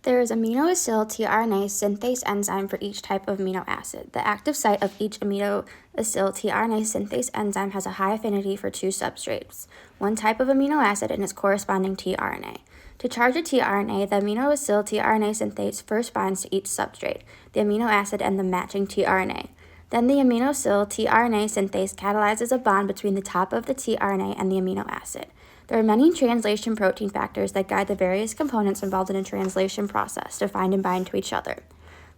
There is aminoacyl tRNA synthase enzyme for each type of amino acid. The active site of each aminoacyl tRNA synthase enzyme has a high affinity for two substrates, one type of amino acid and its corresponding tRNA. To charge a tRNA, the aminoacyl tRNA synthase first binds to each substrate, the amino acid and the matching tRNA. Then the aminoacyl tRNA synthase catalyzes a bond between the top of the tRNA and the amino acid. There are many translation protein factors that guide the various components involved in a translation process to find and bind to each other.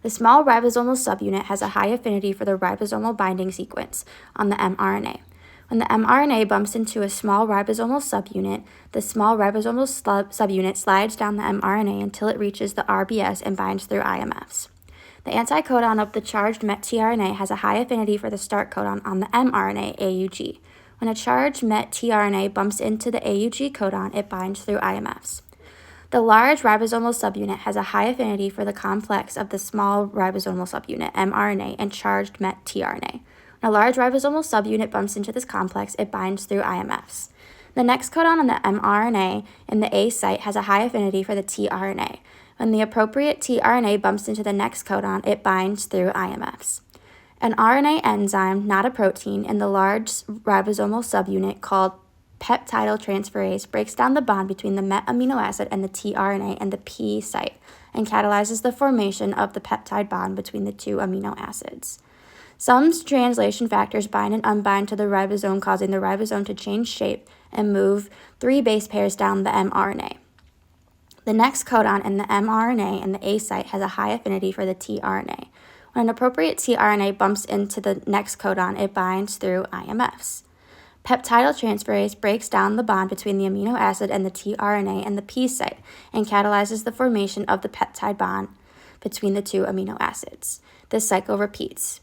The small ribosomal subunit has a high affinity for the ribosomal binding sequence on the mRNA. When the mRNA bumps into a small ribosomal subunit, the small ribosomal subunit slides down the mRNA until it reaches the RBS and binds through IMFs. The anticodon of the charged MET tRNA has a high affinity for the start codon on the mRNA AUG. When a charged MET tRNA bumps into the AUG codon, it binds through IMFs. The large ribosomal subunit has a high affinity for the complex of the small ribosomal subunit, mRNA, and charged MET tRNA. When a large ribosomal subunit bumps into this complex, it binds through IMFs. The next codon on the mRNA in the A site has a high affinity for the tRNA. When the appropriate tRNA bumps into the next codon, it binds through IMFs. An RNA enzyme, not a protein, in the large ribosomal subunit called peptidyltransferase breaks down the bond between the MET amino acid and the tRNA and the P site and catalyzes the formation of the peptide bond between the two amino acids. Some translation factors bind and unbind to the ribosome, causing the ribosome to change shape and move 3 base pairs down the mRNA. The next codon in the mRNA in the A site has a high affinity for the tRNA. When an appropriate tRNA bumps into the next codon, it binds through IMFs. Peptidyltransferase breaks down the bond between the amino acid and the tRNA and the P site and catalyzes the formation of the peptide bond between the two amino acids. This cycle repeats.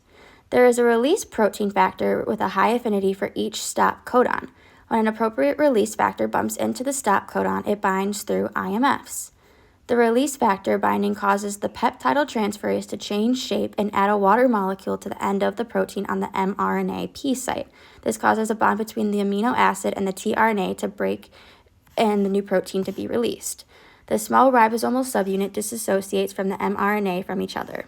There is a release protein factor with a high affinity for each stop codon. When an appropriate release factor bumps into the stop codon, it binds through IMFs. The release factor binding causes the peptidyltransferase to change shape and add a water molecule to the end of the protein on the mRNA P site. This causes a bond between the amino acid and the tRNA to break and the new protein to be released. The small ribosomal subunit dissociates from the mRNA from each other.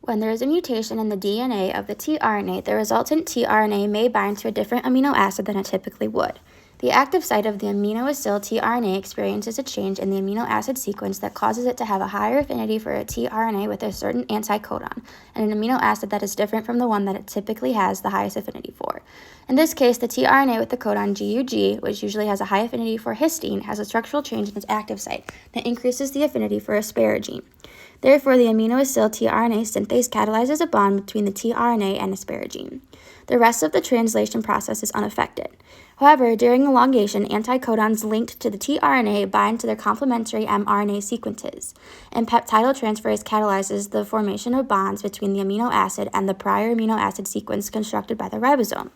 When there is a mutation in the DNA of the tRNA, the resultant tRNA may bind to a different amino acid than it typically would. The active site of the aminoacyl tRNA experiences a change in the amino acid sequence that causes it to have a higher affinity for a tRNA with a certain anticodon and an amino acid that is different from the one that it typically has the highest affinity for. In this case, the tRNA with the codon GUG, which usually has a high affinity for histine, has a structural change in its active site that increases the affinity for asparagine. Therefore, the aminoacyl tRNA synthase catalyzes a bond between the tRNA and asparagine. The rest of the translation process is unaffected. However, during elongation, anticodons linked to the tRNA bind to their complementary mRNA sequences, and peptidyltransferase catalyzes the formation of bonds between the amino acid and the prior amino acid sequence constructed by the ribosome.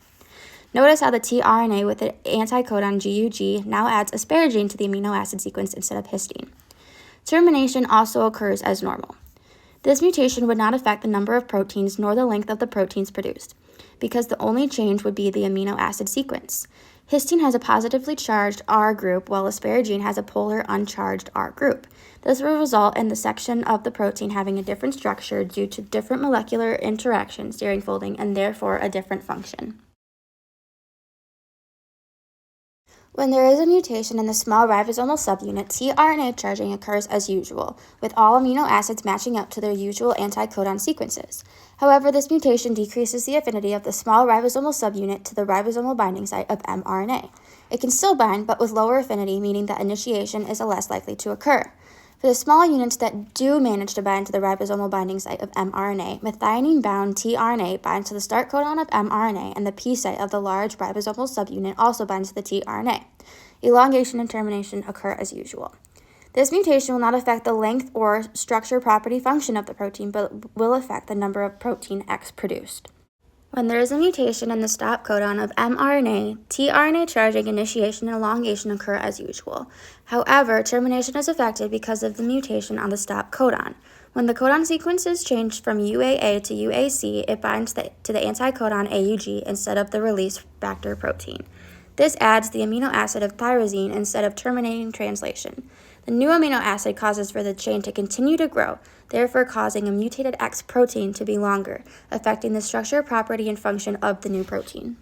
Notice how the tRNA with the anticodon GUG now adds asparagine to the amino acid sequence instead of histine. Termination also occurs as normal. This mutation would not affect the number of proteins nor the length of the proteins produced, because the only change would be the amino acid sequence. Histine has a positively charged R group, while asparagine has a polar uncharged R group. This will result in the section of the protein having a different structure due to different molecular interactions during folding and therefore a different function. When there is a mutation in the small ribosomal subunit, tRNA charging occurs as usual, with all amino acids matching up to their usual anticodon sequences. However, this mutation decreases the affinity of the small ribosomal subunit to the ribosomal binding site of mRNA. It can still bind, but with lower affinity, meaning that initiation is less likely to occur. For the small units that do manage to bind to the ribosomal binding site of mRNA, methionine-bound tRNA binds to the start codon of mRNA, and the P site of the large ribosomal subunit also binds to the tRNA. Elongation and termination occur as usual. This mutation will not affect the length or structure property function of the protein, but will affect the number of protein X produced. When there is a mutation in the stop codon of mRNA, tRNA charging, initiation, and elongation occur as usual. However, termination is affected because of the mutation on the stop codon. When the codon sequence is changed from UAA to UAC, it binds to the anticodon AUG instead of the release factor protein. This adds the amino acid of tyrosine instead of terminating translation. The new amino acid causes for the chain to continue to grow, therefore causing a mutated X protein to be longer, affecting the structure, property, and function of the new protein.